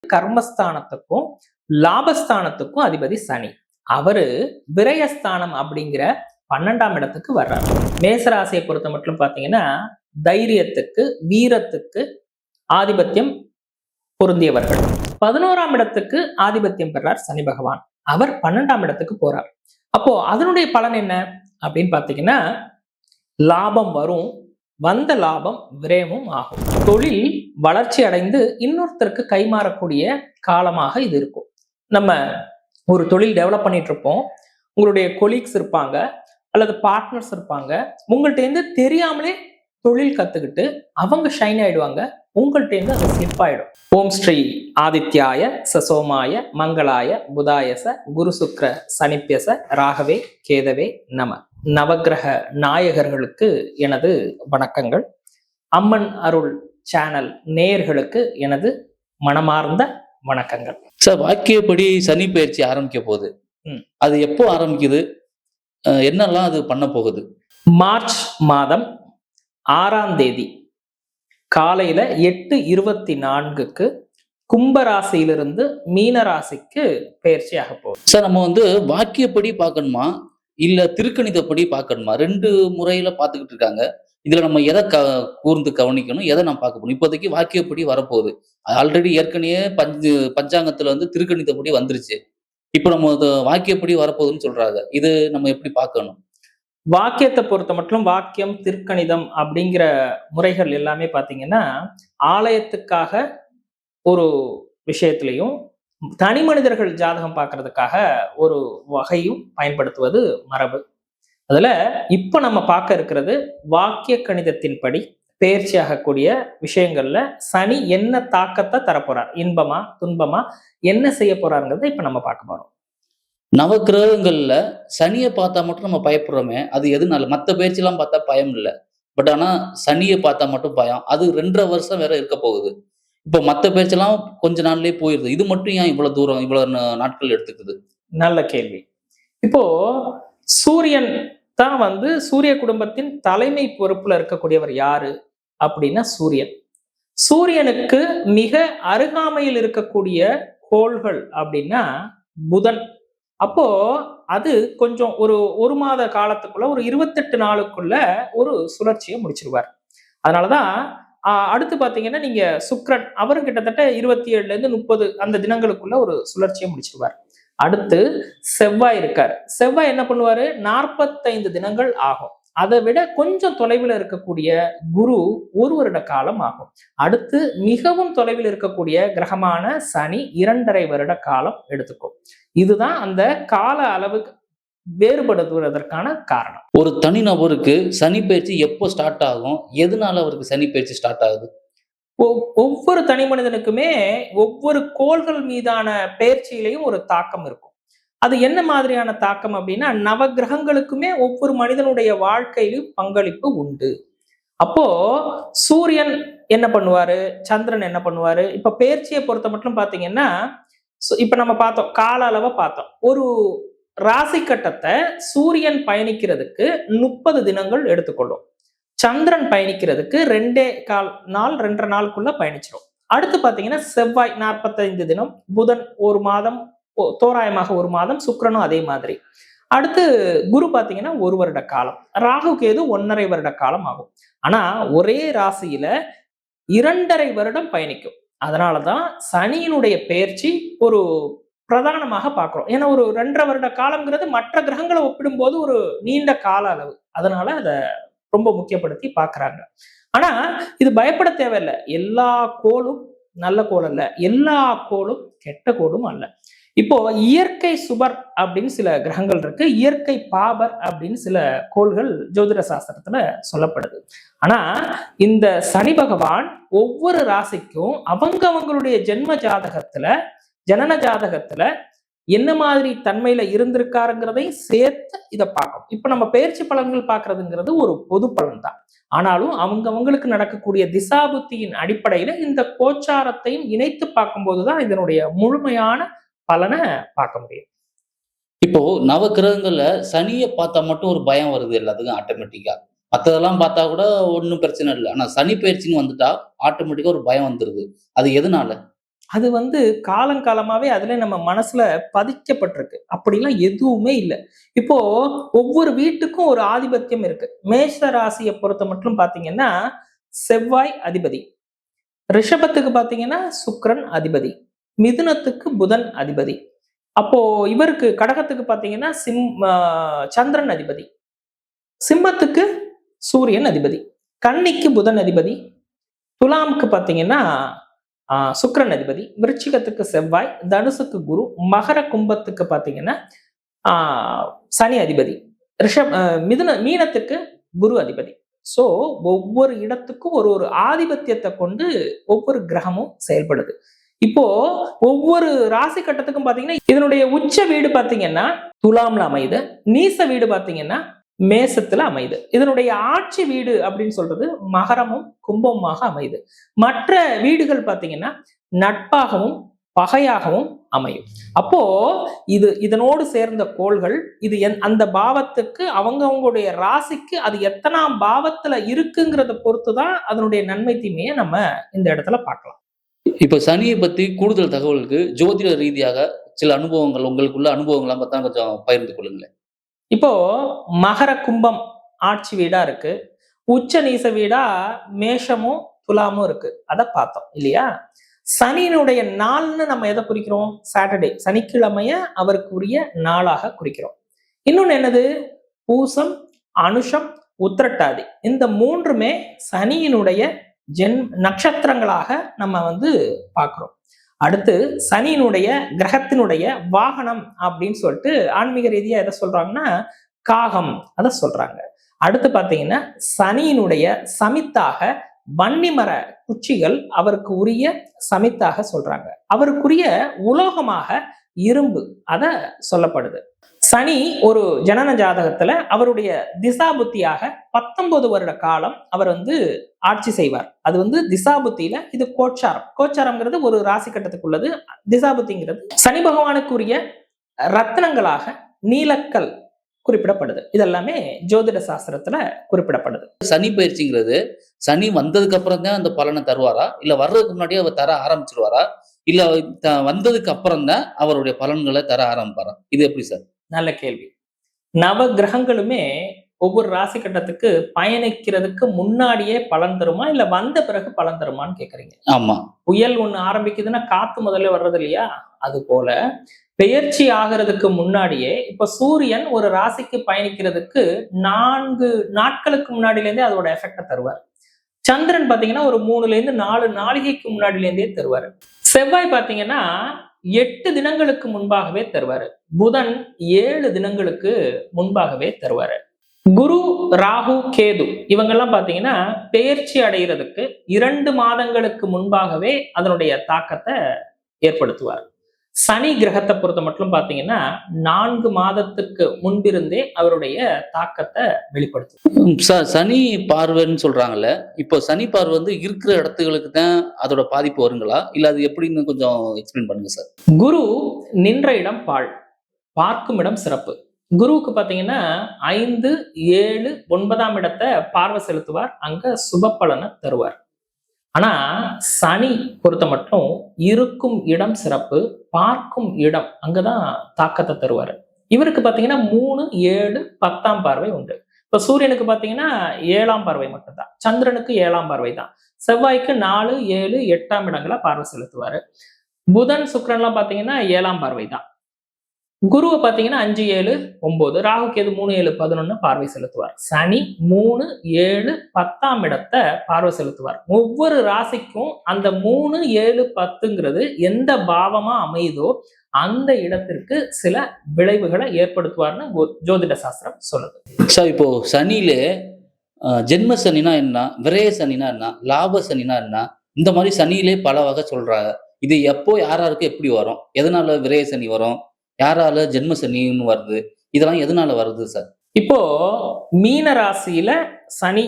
கர்மஸ்தானத்துக்கும் லாபஸ்தானத்துக்கும் அதிபதி சனி. அவரு விரயஸ்தானம் அப்படிங்கிற 12ஆம் இடத்துக்கு வர்றாரு. மேசராசியை பொறுத்த மட்டும் பாத்தீங்கன்னா தைரியத்துக்கு வீரத்துக்கு ஆதிபத்தியம் பொருந்தியவர்கள். 11ஆம் இடத்துக்கு ஆதிபத்தியம் பெறார் சனி பகவான். அவர் 12ஆம் இடத்துக்கு போறார். அப்போ அதனுடைய பலன் என்ன அப்படின்னு பாத்தீங்கன்னா லாபம் வரும், வந்த லாபம் விரயமும் ஆகும். தொழில் வளர்ச்சி அடைந்து இன்னொருத்தருக்கு கைமாறக்கூடிய காலமாக இது இருக்கும். நம்ம ஒரு தொழில் டெவலப் பண்ணிட்டு இருப்போம், உங்களுடைய கொலீக்ஸ் இருப்பாங்க அல்லது பார்ட்னர்ஸ் இருப்பாங்க, உங்கள்ட்ட இருந்து தெரியாமலே தொழில் கத்துக்கிட்டு அவங்க ஷைன் ஆயிடுவாங்க, உங்கள்ட்ட இருந்து அது ஸ்லிப் ஆயிடும். ஓம் ஸ்ரீ ஆதித்யாய சசோமாய மங்களாய புதாயச குரு சுக்ர சனிப்பியச ராகவே கேதவே நம. நவக்கிரக நாயகர்களுக்கு எனது வணக்கங்கள். அம்மன் அருள் சேனல் நேயர்களுக்கு எனது மனமார்ந்த வணக்கங்கள். சார், வாக்கியப்படி சனி பயிற்சி ஆரம்பிக்க போகுது. அது எப்போ ஆரம்பிக்குது, என்னெல்லாம் அது பண்ண போகுது? மார்ச் மாதம் 6ஆம் தேதி காலையில 8:24க்கு கும்பராசியிலிருந்து மீனராசிக்கு பயிற்சி ஆக போகுது. சார், நம்ம வாக்கியப்படி பார்க்கணுமா இல்ல திருக்கணிதப்படி பார்க்கணுமா? 2 முறையில பார்த்துக்கிட்டு இருக்காங்க. இதுல நம்ம எதை கூர்ந்து கவனிக்கணும், எதை நம்ம பார்க்க போகணும்? இப்போதைக்கு வாக்கியப்படி வரப்போகுது. ஆல்ரெடி ஏற்கனவே பஞ்சாங்கத்துல திருக்கணிதப்படி வந்துருச்சு. இப்போ நம்ம வாக்கியப்படி வரப்போகுதுன்னு சொல்றாங்க. இது நம்ம எப்படி பார்க்கணும்? வாக்கியத்தை பொறுத்த மட்டும் வாக்கியம் திருக்கணிதம் அப்படிங்கிற முறைகள் எல்லாமே பாத்தீங்கன்னா ஆலயத்துக்காக ஒரு விஷயத்திலையும் தனி மனிதர்கள் ஜாதகம் பார்க்கறதுக்காக ஒரு வகையும் பயன்படுத்துவது மரபு. அதுல இப்ப நம்ம பார்க்க இருக்கிறது வாக்கிய கணிதத்தின்படி பயிற்சி ஆகக்கூடிய விஷயங்கள்ல சனி என்ன தாக்கத்தை தரப்போறார், இன்பமா துன்பமா என்ன செய்ய போறாருங்கிறத இப்ப நம்ம பார்க்க போறோம். நவக்கிரகங்கள்ல சனியை பார்த்தா மட்டும் நம்ம பயப்படுறோமே, அது எதுனால? மற்ற பயிற்சியெல்லாம் பார்த்தா பயம் இல்லை, பட் ஆனா சனியை பார்த்தா மட்டும் பயம். அது 2.5 வருஷம் வேற இருக்க போகுது. இப்போ மற்ற பயிற்சியெல்லாம் கொஞ்ச நாள்லயே போயிருது, இது மட்டும் ஏன் இவ்வளவு தூரம் இவ்வளவு நாட்கள் எடுத்துக்குது? நல்ல கேள்வி. இப்போ சூரியன் தான் சூரிய குடும்பத்தின் தலைமை பொறுப்புல இருக்கக்கூடியவர் யாரு அப்படின்னா சூரியன். சூரியனுக்கு மிக அருகாமையில் இருக்கக்கூடிய கோள்கள் அப்படின்னா புதன். அப்போ அது கொஞ்சம் ஒரு மாத காலத்துக்குள்ள ஒரு 28 நாளுக்குள்ள ஒரு சுழற்சியை முடிச்சிருவார். அதனாலதான் அடுத்து பாத்தீங்கன்னா நீங்க சுக்கிரன் அவரும் கிட்டத்தட்ட 27ல இருந்து 30 அந்த தினங்களுக்குள்ள ஒரு சுழற்சியை முடிச்சிருவார். அடுத்து செவ்வாய் இருக்காரு. செவ்வாய் என்ன பண்ணுவாரு, 45 தினங்கள் ஆகும். அதை விட கொஞ்சம் தொலைவில் இருக்கக்கூடிய குரு 1 வருட காலம் ஆகும். அடுத்து மிகவும் தொலைவில் இருக்கக்கூடிய கிரகமான சனி 2.5 வருட காலம் எடுத்துக்கும். இதுதான் அந்த கால அளவுக்கு வேறுபடுவதற்கான காரணம். ஒரு தனி நபருக்கு சனி பயிற்சி எப்போ ஸ்டார்ட் ஆகும், எதனால அவருக்கு சனி பயிற்சி ஸ்டார்ட் ஆகுது? ஒவ்வொரு தனி மனிதனுக்குமே ஒவ்வொரு கோள்கள் மீதான பயிற்சியிலையும் ஒரு தாக்கம் இருக்கும். அது என்ன மாதிரியான தாக்கம் அப்படின்னா நவகிரகங்களுக்குமே ஒவ்வொரு மனிதனுடைய வாழ்க்கையிலும் பங்களிப்பு உண்டு. அப்போ சூரியன் என்ன பண்ணுவாரு, சந்திரன் என்ன பண்ணுவாரு, இப்ப பயிற்சியை பொறுத்த மட்டும் பாத்தீங்கன்னா இப்ப நம்ம பார்த்தோம், கால அளவை பார்த்தோம். ஒரு ராசி கட்டத்தை சூரியன் பயணிக்கிறதுக்கு 30 தினங்கள் எடுத்துக்கொள்ளும். சந்திரன் பயணிக்கிறதுக்கு 2.25 நாளுக்குள்ள பயணிச்சிடும். அடுத்து பாத்தீங்கன்னா செவ்வாய் 45 தினம், புதன் 1 மாதம், தோராயமாக 1 மாதம், சுக்கிரனும் அதே மாதிரி. அடுத்து குரு பாத்தீங்கன்னா 1 வருட காலம், ராகு கேது 1.5 வருட காலம் ஆகும். ஆனா ஒரே ராசியில 2.5 வருடம் பயணிக்கும். அதனாலதான் சனியினுடைய பெயர்ச்சி ஒரு பிரதானமாக பார்க்கிறோம். ஏன்னா ஒரு 2.5 வருட காலம்ங்கிறது மற்ற கிரகங்களை ஒப்பிடும்போது ஒரு நீண்ட கால அளவு. அதனால அதை ரொம்ப முக்கியப்படுத்தி பார்க்கறாங்க. ஆனா இது பயப்பட தேவையில்லை. எல்லா கோளும் நல்ல கோள் அல்ல, எல்லா கோளும் கெட்ட கோளும் அல்ல. இப்போ இயற்கை சுபர் அப்படின்னு சில கிரகங்கள் இருக்கு, இயற்கை பாபர் அப்படின்னு சில கோள்கள் ஜோதிட சாஸ்திரத்துல சொல்லப்படுது. ஆனா இந்த சனி பகவான் ஒவ்வொரு ராசிக்கும் அவங்களுடைய ஜென்ம ஜாதகத்துல ஜனன ஜாதகத்துல என்ன மாதிரி தன்மையில இருந்திருக்காருங்கிறதையும் சேர்த்து இதை பார்க்கணும். இப்ப நம்ம பயிற்சி பலன்கள் பார்க்கறதுங்கிறது ஒரு பொது பலன் தான். ஆனாலும் அவங்களுக்கு நடக்கக்கூடிய திசாபுத்தியின் அடிப்படையில இந்த கோச்சாரத்தையும் இணைத்து பார்க்கும்போதுதான் இதனுடைய முழுமையான பலனை பார்க்க முடியும். இப்போ நவ கிரகங்கள்ல சனியை பார்த்தா மட்டும் ஒரு பயம் வருது எல்லாத்துக்கும் ஆட்டோமேட்டிக்கா. மற்றதெல்லாம் பார்த்தா கூட ஒன்றும் பிரச்சனை இல்லை. ஆனா சனி பயிற்சின்னு வந்துட்டா ஆட்டோமேட்டிக்கா ஒரு பயம் வந்துருது. அது எதனால? அது காலங்காலமாவே அதுல நம்ம மனசுல பதிக்கப்பட்டிருக்கு. அப்படிலாம் எதுவுமே இல்லை. இப்போ ஒவ்வொரு வீட்டுக்கும் ஒரு ஆதிபத்தியம் இருக்கு. மேஷ ராசியை பொறுத்த மட்டும் பாத்தீங்கன்னா செவ்வாய் அதிபதி, ரிஷபத்துக்கு பாத்தீங்கன்னா சுக்கிரன் அதிபதி, மிதுனத்துக்கு புதன் அதிபதி, அப்போ இவருக்கு கடகத்துக்கு பாத்தீங்கன்னா சந்திரன் அதிபதி, சிம்மத்துக்கு சூரியன் அதிபதி, கன்னிக்கு புதன் அதிபதி, துலாமுக்கு பாத்தீங்கன்னா சுக்கிரன் அதிபதி, விருச்சிகத்துக்கு செவ்வாய், தனுசுக்கு குரு, மகர கும்பத்துக்கு பாத்தீங்கன்னா சனி அதிபதி, மீனத்துக்கு குரு அதிபதி. சோ ஒவ்வொரு இடத்துக்கும் ஒரு ஒரு ஆதிபத்தியத்தை கொண்டு ஒவ்வொரு கிரகமும் செயல்படுது. இப்போ ஒவ்வொரு ராசி கட்டத்துக்கும் பாத்தீங்கன்னா இதனுடைய உச்ச வீடு பாத்தீங்கன்னா துலாம்ல அமையுது, நீச வீடு பாத்தீங்கன்னா மேசத்துல அமையுது, இதனுடைய ஆட்சி வீடு அப்படின்னு சொல்றது மகரமும் கும்பமாக அமையுது. மற்ற வீடுகள் பாத்தீங்கன்னா நட்பாகவும் பகையாகவும் அமையும். அப்போ இதனோடு சேர்ந்த கோள்கள் இது அந்த பாவத்துக்கு அவங்களுடைய ராசிக்கு அது எத்தனாம் பாவத்துல இருக்குங்கிறத பொறுத்துதான் அதனுடைய நன்மை தீமையை நம்ம இந்த இடத்துல பார்க்கலாம். இப்ப சனியை பத்தி கூடுதல் தகவலுக்கு ஜோதிட ரீதியாக சில அனுபவங்கள், உங்களுக்குள்ள அனுபவங்கள்லாம் பார்த்தா கொஞ்சம் பகிர்ந்து கொள்ளுங்களேன். இப்போ மகர கும்பம் ஆட்சி வீடா இருக்கு, உச்ச நீச வீடா மேஷமும் துலாமும் இருக்கு, அதை பார்த்தோம் இல்லையா? சனியினுடைய நாள்னு நம்ம எதை குறிக்கிறோம்? சாட்டர்டே, சனிக்கிழமைய அவருக்கு உரிய நாளாக குறிக்கிறோம். இன்னொன்னு என்னது? பூசம், அனுஷம், உத்திரட்டாதி, இந்த மூன்றுமே சனியினுடைய நட்சத்திரங்களாக நம்ம பார்க்கிறோம். அடுத்து சனியினுடைய கிரகத்தினுடைய வாகனம் அப்படின்னு சொல்லிட்டு ஆன்மீக ரீதியா எதை சொல்றாங்கன்னா காகம், அதை சொல்றாங்க. அடுத்து பாத்தீங்கன்னா சனியினுடைய சமித்தாக வன்னிமர குச்சிகள் அவருக்கு உரிய சமித்தாக சொல்றாங்க. அவருக்குரிய உலோகமாக இரும்பு அத சொல்லப்படுது. சனி ஒரு ஜனன ஜாதகத்துல அவருடைய திசா புத்தியாக 19 வருட காலம் அவர் ஆட்சி செய்வார். அது திசா புத்தியில இது கோச்சாரம். கோச்சாரம்ங்கிறது ஒரு ராசி கட்டத்துக்குள்ளது. திசா புத்திங்கிறது சனி பகவானுக்குரிய ரத்னங்களாக நீலக்கல் குறிப்பிடப்படுது. இதெல்லாமே ஜோதிட சாஸ்திரத்துல குறிப்பிடப்படுது. சனி பயிற்சிங்கிறது சனி வந்ததுக்கு அப்புறம் தான் அந்த பலனை தருவாரா, இல்ல வர்றதுக்கு முன்னாடியே அவர் தர ஆரம்பிச்சிருவாரா, இல்ல வந்ததுக்கு அப்புறம் தான் அவருடைய பலன்களை தர ஆரம்பிப்பாரா? இது எப்படி சார்? நல்ல கேள்வி. நவ கிரகங்களுமே ஒவ்வொரு ராசி கட்டத்துக்கு பயணிக்கிறதுக்கு முன்னாடியே பலன் தருமா, இல்ல வந்த பிறகு பலன் தருமான்னு கேக்குறீங்க. ஆமா. புயல் ஒண்ணு ஆரம்பிக்குதுன்னா காத்து முதல்ல வர்றது இல்லையா? அது போல பெயர்ச்சி ஆகிறதுக்கு முன்னாடியே இப்ப சூரியன் ஒரு ராசிக்கு பயணிக்கிறதுக்கு 4 நாட்களுக்கு முன்னாடில இருந்தே அதோட எஃபெக்ட தருவார். சந்திரன் பாத்தீங்கன்னா ஒரு 3ல இருந்து 4 நாளிகைக்கு முன்னாடில இருந்தே தருவாரு. செவ்வாய் பாத்தீங்கன்னா 8 தினங்களுக்கு முன்பாகவே தருவாரு. புதன் 7 தினங்களுக்கு முன்பாகவே தருவாரு. குரு, ராகு, கேது இவங்கெல்லாம் பாத்தீங்கன்னா பெயர்ச்சி அடைகிறதுக்கு 2 மாதங்களுக்கு முன்பாகவே அதனுடைய தாக்கத்தை ஏற்படுத்துவார். சனி கிரகத்தை பொறுத்த மட்டும் பாத்தீங்கன்னா 4 மாதத்துக்கு முன்பிருந்தே அவருடைய தாக்கத்தை வெளிப்படுத்தும். சனி பார்வைன்னு சொல்றாங்கல்ல, இப்போ சனி பார்வை இருக்கிற இடத்துகளுக்கு தான் அதோட பாதிப்பு வருங்களா, இல்ல அது எப்படின்னு கொஞ்சம் எக்ஸ்பிளைன் பண்ணுங்க சார். குரு நின்ற இடம் பாழ், பார்க்கும் இடம் சிறப்பு. குருவுக்கு பாத்தீங்கன்னா 5, 7, 9ஆம் இடத்தை பார்வை செலுத்துவார், அங்க சுப பலனை தருவார். ஆனா சனி பொறுத்த மட்டும் இருக்கும் இடம் சிறப்பு, பார்க்கும் இடம் அங்கதான் தாக்கத்தை தருவாரு. இவருக்கு பாத்தீங்கன்னா 3, 7, 10ஆம் பார்வை உண்டு. இப்ப சூரியனுக்கு பாத்தீங்கன்னா 7ஆம் பார்வை மட்டும்தான், சந்திரனுக்கு 7ஆம் பார்வை தான், செவ்வாய்க்கு 4, 7, 8ஆம் இடங்களை பார்வை செலுத்துவாரு. புதன், சுக்கிரன் எல்லாம் பாத்தீங்கன்னா 7ஆம் பார்வை தான். குருவை பாத்தீங்கன்னா 5, 7, 9, ராகு, கேது 3, 7, 11 பார்வை செலுத்துவார். சனி 3, 7, 10ஆம் இடத்தை பார்வை செலுத்துவார். ஒவ்வொரு ராசிக்கும் அந்த 3, 7, 10ங்கிறது எந்த பாவமா அமையுதோ அந்த இடத்திற்கு சில விளைவுகளை ஏற்படுத்துவார்னு ஜோதிட சாஸ்திரம் சொல்லுது. சார், இப்போ சனியில ஜென்ம சனினா என்ன, விரய சனினா என்ன, லாப சனினா என்ன, இந்த மாதிரி சனியிலே பல வகை சொல்றாங்க. இது எப்போ யாராருக்கு எப்படி வரும், எதனால விரய சனி வரும், யாரால ஜென்ம சனின்னு வருது, இதெல்லாம் எதனால வருது சார்? இப்போ மீன ராசியில சனி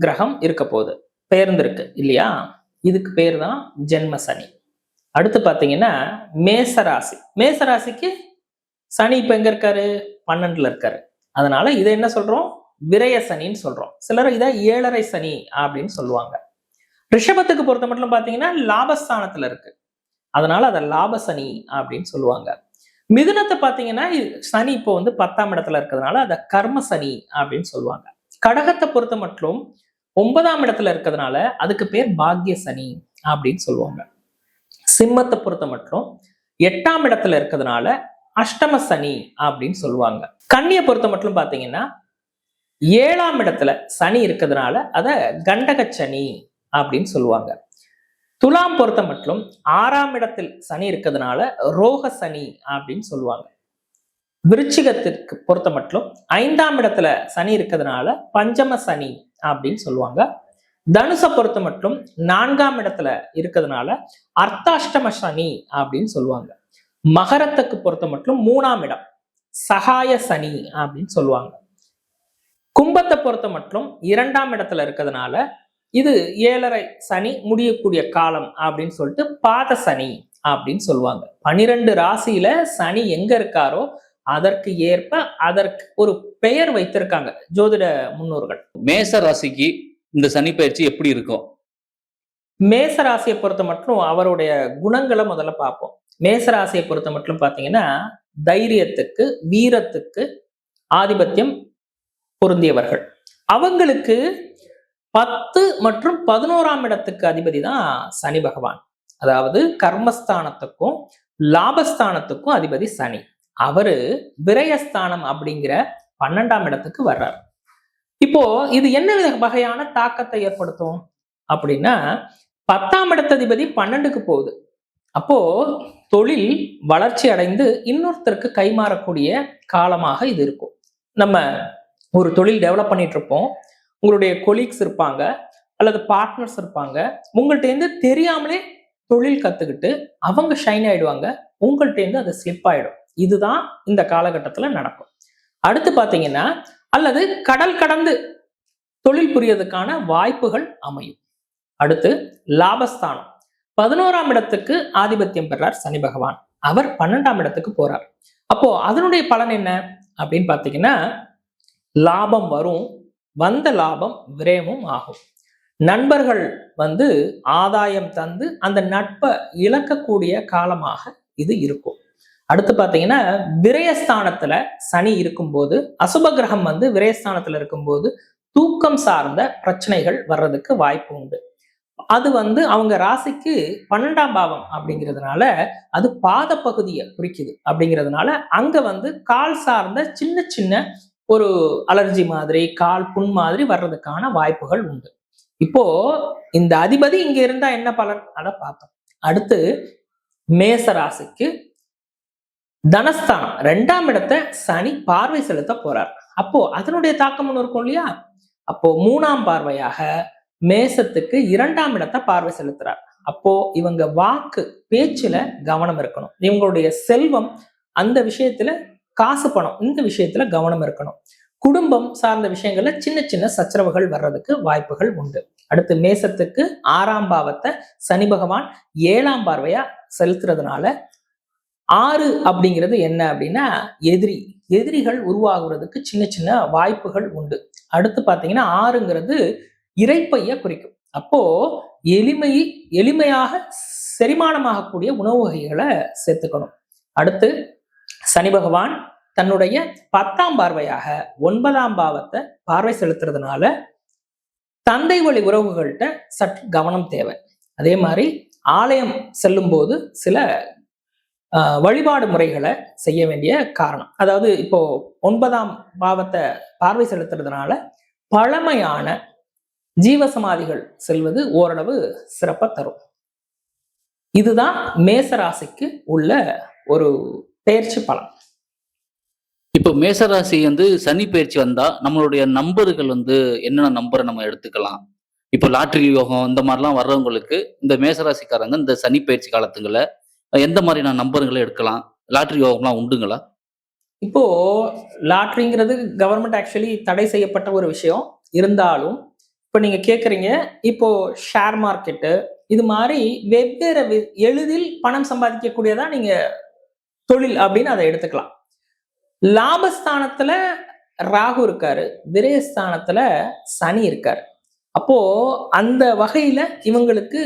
கிரகம் இருக்க போகுது, பெயர்ந்திருக்கு இல்லையா? இதுக்கு பேர் தான் ஜென்ம சனி. அடுத்து பாத்தீங்கன்னா மேசராசி. மேசராசிக்கு சனி இப்ப எங்க இருக்காரு? 12ல இருக்காரு. அதனால இதை என்ன சொல்றோம்? விரய சனின்னு சொல்றோம். சிலர் இதை 7.5 சனி அப்படின்னு சொல்லுவாங்க. ரிஷபத்துக்கு பொறுத்த மட்டும் பாத்தீங்கன்னா லாபஸ்தானத்துல இருக்கு. அதனால அதை லாப சனி அப்படின்னு சொல்லுவாங்க. மிதுனத்தை பாத்தீங்கன்னா சனி இப்போ வந்து 10ஆம் இடத்துல இருக்கிறதுனால அதை கர்ம சனி அப்படின்னு சொல்லுவாங்க. கடகத்தை பொறுத்த மட்டும் 9ஆம் இடத்துல இருக்கிறதுனால அதுக்கு பேர் பாக்ய சனி அப்படின்னு சொல்லுவாங்க. சிம்மத்தை பொறுத்த மட்டும் 8ஆம் இடத்துல இருக்கிறதுனால அஷ்டம சனி அப்படின்னு சொல்லுவாங்க. கன்னியை பொறுத்த மட்டும் பாத்தீங்கன்னா 7ஆம் இடத்துல சனி இருக்கிறதுனால அத கண்டக சனி அப்படின்னு சொல்லுவாங்க. துலாம் பொறுத்த மட்டும் 6ஆம் இடத்தில் சனி இருக்கிறதுனால ரோக சனி அப்படின்னு சொல்லுவாங்க. விருச்சிகத்திற்கு பொறுத்த மட்டும் 5ஆம் இடத்துல சனி இருக்கிறதுனால பஞ்சம சனி அப்படின்னு சொல்லுவாங்க. தனுசை பொறுத்த மட்டும் 4ஆம் இடத்துல இருக்கிறதுனால அர்த்தாஷ்டம சனி அப்படின்னு சொல்லுவாங்க. மகரத்துக்கு பொறுத்த மட்டும் 3ஆம் இடம் சகாய சனி அப்படின்னு சொல்லுவாங்க. கும்பத்தை பொறுத்த மட்டும் 2ஆம் இடத்துல இருக்கிறதுனால இது 7.5 சனி முடியக்கூடிய காலம் அப்படின்னு சொல்லிட்டு பாத சனி அப்படின்னு சொல்லுவாங்க. 12 ராசியில சனி எங்க இருக்காரோ அதற்கு ஏற்ப அதற்கு ஒரு பெயர் வைத்திருக்காங்க ஜோதிட முன்னோர்கள். மேச ராசிக்கு இந்த சனி பயிற்சி எப்படி இருக்கும்? மேச ராசியை பொறுத்த மட்டும் அவருடைய குணங்களை முதல்ல பார்ப்போம். மேச ராசியை பொறுத்த மட்டும் பாத்தீங்கன்னா தைரியத்துக்கு வீரத்துக்கு ஆதிபத்தியம் பொருந்தியவர்கள். அவங்களுக்கு 10 மற்றும் 11ஆம் இடத்துக்கு அதிபதி தான் சனி பகவான். அதாவது கர்மஸ்தானத்துக்கும் லாபஸ்தானத்துக்கும் அதிபதி சனி. அவரு விரயஸ்தானம் அப்படிங்கிற 12ஆம் இடத்துக்கு வர்றார். இப்போ இது என்ன வகையான தாக்கத்தை ஏற்படுத்தும் அப்படின்னா 10ஆம் இடத்ததிபதி 12க்கு போகுது. அப்போ தொழில் வளர்ச்சி அடைந்து இன்னொருத்தருக்கு கைமாறக்கூடிய காலமாக இது இருக்கும். நம்ம ஒரு தொழில் டெவலப் பண்ணிட்டு இருப்போம். உங்களுடைய கொலீக்ஸ் இருப்பாங்க அல்லது பார்ட்னர்ஸ் இருப்பாங்க. உங்கள்ட்ட இருந்து தெரியாமலே தொழில் கத்துக்கிட்டு அவங்க ஷைன் ஆயிடுவாங்க. உங்கள்ட்ட இருந்து அது ஸ்லிப் ஆயிடும். இதுதான் இந்த காலகட்டத்துல நடக்கும். அடுத்து பாத்தீங்கன்னா அல்லது கடல் கடந்து தொழில் புரியறதுக்கான வாய்ப்புகள் அமையும். அடுத்து லாபஸ்தானம் 11ஆம் இடத்துக்கு ஆதிபத்தியம் பெறார் சனி பகவான். அவர் 12ஆம் இடத்துக்கு போறார். அப்போ அதனுடைய பலன் என்ன அப்படின்னு பாத்தீங்கன்னா லாபம் வரும். வந்த லாபம் விரயமும் ஆகும். நண்பர்கள் வந்து ஆதாயம் தந்து அந்த நட்பை இழக்கக்கூடிய காலமாக இது இருக்கும். அடுத்து பாத்தீங்கன்னா விரயஸ்தானத்துல சனி இருக்கும்போது அசுப கிரகம் வந்து விரயஸ்தானத்துல இருக்கும்போது தூக்கம் சார்ந்த பிரச்சனைகள் வர்றதுக்கு வாய்ப்பு உண்டு. அது வந்து அவங்க ராசிக்கு 12ஆம் பாவம் அப்படிங்கிறதுனால அது பாத பகுதியை குறிக்குது. அப்படிங்கிறதுனால அங்க வந்து கால் சார்ந்த சின்ன சின்ன ஒரு அலர்ஜி மாதிரி கால் புண் மாதிரி வர்றதுக்கான வாய்ப்புகள் உண்டு. இப்போ இந்த அதிபதி இங்க இருந்தா என்ன பலன் அத பார்த்தோம். அடுத்து மேச ராசிக்கு தனஸ்தானம் 2ஆம் இடத்தை சனி பார்வை செலுத்த போறார். அப்போ அதனுடைய தாக்கம் ஒன்று இருக்கும் இல்லையா? அப்போ 3ஆம் பார்வையாக மேசத்துக்கு 2ஆம் இடத்தை பார்வை செலுத்துறார். அப்போ இவங்க வாக்கு பேச்சுல கவனம் இருக்கணும். இவங்களுடைய செல்வம் அந்த விஷயத்துல காசு பணம் இந்த விஷயத்துல கவனம் இருக்கணும். குடும்பம் சார்ந்த விஷயங்கள்ல சின்ன சின்ன சச்சரவுகள் வர்றதுக்கு வாய்ப்புகள் உண்டு. அடுத்து மேசத்துக்கு 6ஆம் பாவத்தை சனி பகவான் 7ஆம் பார்வையா செலுத்துறதுனால 6 அப்படிங்கிறது என்ன அப்படின்னா எதிரிகள் உருவாகுறதுக்கு சின்ன சின்ன வாய்ப்புகள் உண்டு. அடுத்து பாத்தீங்கன்னா 6ங்கிறது இறைப்பைய குறிக்கும். அப்போ எளிமையாக செரிமானமாகக்கூடிய உணவு வகைகளை சேர்த்துக்கணும். அடுத்து சனி பகவான் தன்னுடைய 10ஆம் பார்வையாக 9ஆம் பாவத்தை பார்வை செலுத்துறதுனால தந்தை வழி உறவுகள்கிட்ட சற்று கவனம் தேவை. அதே மாதிரி ஆலயம் செல்லும் போது சில வழிபாடு முறைகளை செய்ய வேண்டிய காரணம். அதாவது இப்போ 9ஆம் பாவத்தை பார்வை செலுத்துறதுனால பழமையான ஜீவசமாதிகள் செல்வது ஓரளவு சிறப்பை தரும். இதுதான் மேச ராசிக்கு உள்ள ஒரு பெயர்ச்சி பலன். இப்போ மேசராசி வந்து சனி பயிற்சி வந்தா நம்மளுடைய நம்பர்கள் வந்து என்னென்ன நம்பரை நம்ம எடுத்துக்கலாம்? இப்போ லாட்டரி யோகம் இந்த மாதிரிலாம் வர்றவங்களுக்கு இந்த மேசராசிக்காரங்க இந்த சனி பயிற்சி காலத்துங்கள எந்த மாதிரியான நம்பர்களை எடுக்கலாம்? லாட்டரி யோகம்லாம் உண்டுங்களா? இப்போ லாட்டரிங்கிறது கவர்மெண்ட் ஆக்சுவலி தடை செய்யப்பட்ட ஒரு விஷயம் இருந்தாலும் இப்போ நீங்க கேட்குறீங்க இப்போ ஷேர் மார்க்கெட்டு இது மாதிரி வெவ்வேறு எளிதில் பணம் சம்பாதிக்கக்கூடியதா நீங்க தொழில் அப்படின்னு அதை எடுத்துக்கலாம். லாபஸ்தானத்துல ராகு இருக்காரு, விரயஸ்தானத்துல சனி இருக்காரு. அப்போ அந்த வகையில இவங்களுக்கு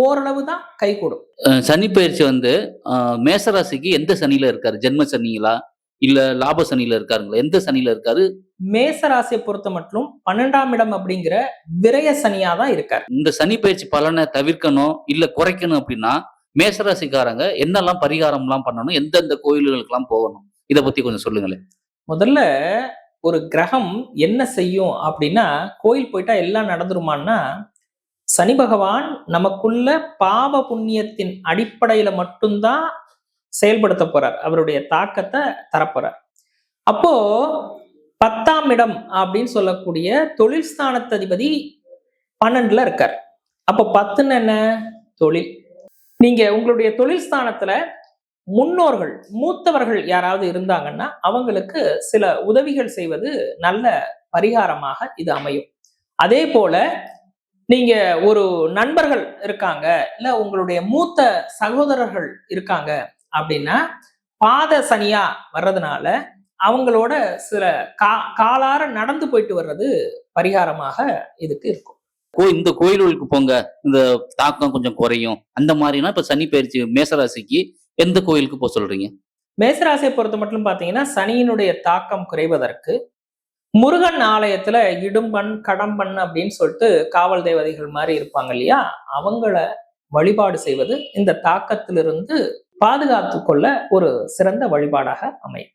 ஓரளவு தான் கை கூடும். சனி பயிற்சி வந்து மேசராசிக்கு எந்த சனியில இருக்காரு? ஜென்ம சனிங்களா? இல்ல லாப சனியில இருக்காருங்களா? எந்த சனியில இருக்காரு? மேச ராசியை பொறுத்த மட்டும் 12ஆம் இடம் அப்படிங்கிற விரய சனியா தான் இருக்காரு. இந்த சனி பயிற்சி பலனை தவிர்க்கணும், இல்ல குறைக்கணும் அப்படின்னா, மேசராசிக்காரங்க என்னெல்லாம் பரிகாரம்லாம் பண்ணணும்? எந்தெந்த கோயில்களுக்கெல்லாம் போகணும்? இத பத்தி கொஞ்சம் சொல்லுங்களேன். முதல்ல ஒரு கிரகம் என்ன செய்யும் அப்படின்னா, கோயில் போயிட்டா எல்லாம் நடந்துருமான்னா, சனி பகவான் நமக்குள்ள பாவ புண்ணியத்தின் அடிப்படையில மட்டும்தான் செயல்படுத்த போறார். அவருடைய தாக்கத்தை தரப்போறார். அப்போ 10ஆம் இடம் அப்படின்னு சொல்லக்கூடிய தொழில் ஸ்தானத்ததிபதி 12ல இருக்கார். அப்போ 10ன்னு என்ன? தொழில். நீங்க உங்களுடைய தொழில் ஸ்தானத்துல முன்னோர்கள், மூத்தவர்கள் யாராவது இருந்தாங்கன்னா அவங்களுக்கு சில உதவிகள் செய்வது நல்ல பரிகாரமாக இது அமையும். அதே போல நீங்க ஒரு நண்பர்கள் இருக்காங்க, இல்ல உங்களுடைய மூத்த சகோதரர்கள் இருக்காங்க அப்படின்னா, பாத சனியா வர்றதுனால அவங்களோட சில காலார நடந்து போயிட்டு வர்றது பரிகாரமாக இதுக்கு இருக்கும். இந்த கோயில்களுக்கு போங்க, இந்த தாக்கம் கொஞ்சம் குறையும். அந்த மாரினா இப்ப சனி பயிற்சி மேசராசிக்கு எந்த கோயிலுக்கு போ சொல்றீங்க? மேசராசியை பொறுத்த மட்டும் பாத்தீங்கன்னா, சனியினுடைய தாக்கம் குறைவதற்கு முருகன் ஆலயத்துல இடும்பன், கடம்பன் அப்படின்னு சொல்லிட்டு காவல் தேவதைகள் மாதிரி இருப்பாங்க இல்லையா? அவங்கள வழிபாடு செய்வது இந்த தாக்கத்திலிருந்து பாதுகாத்துக் கொள்ள ஒரு சிறந்த வழிபாடாக அமையும்.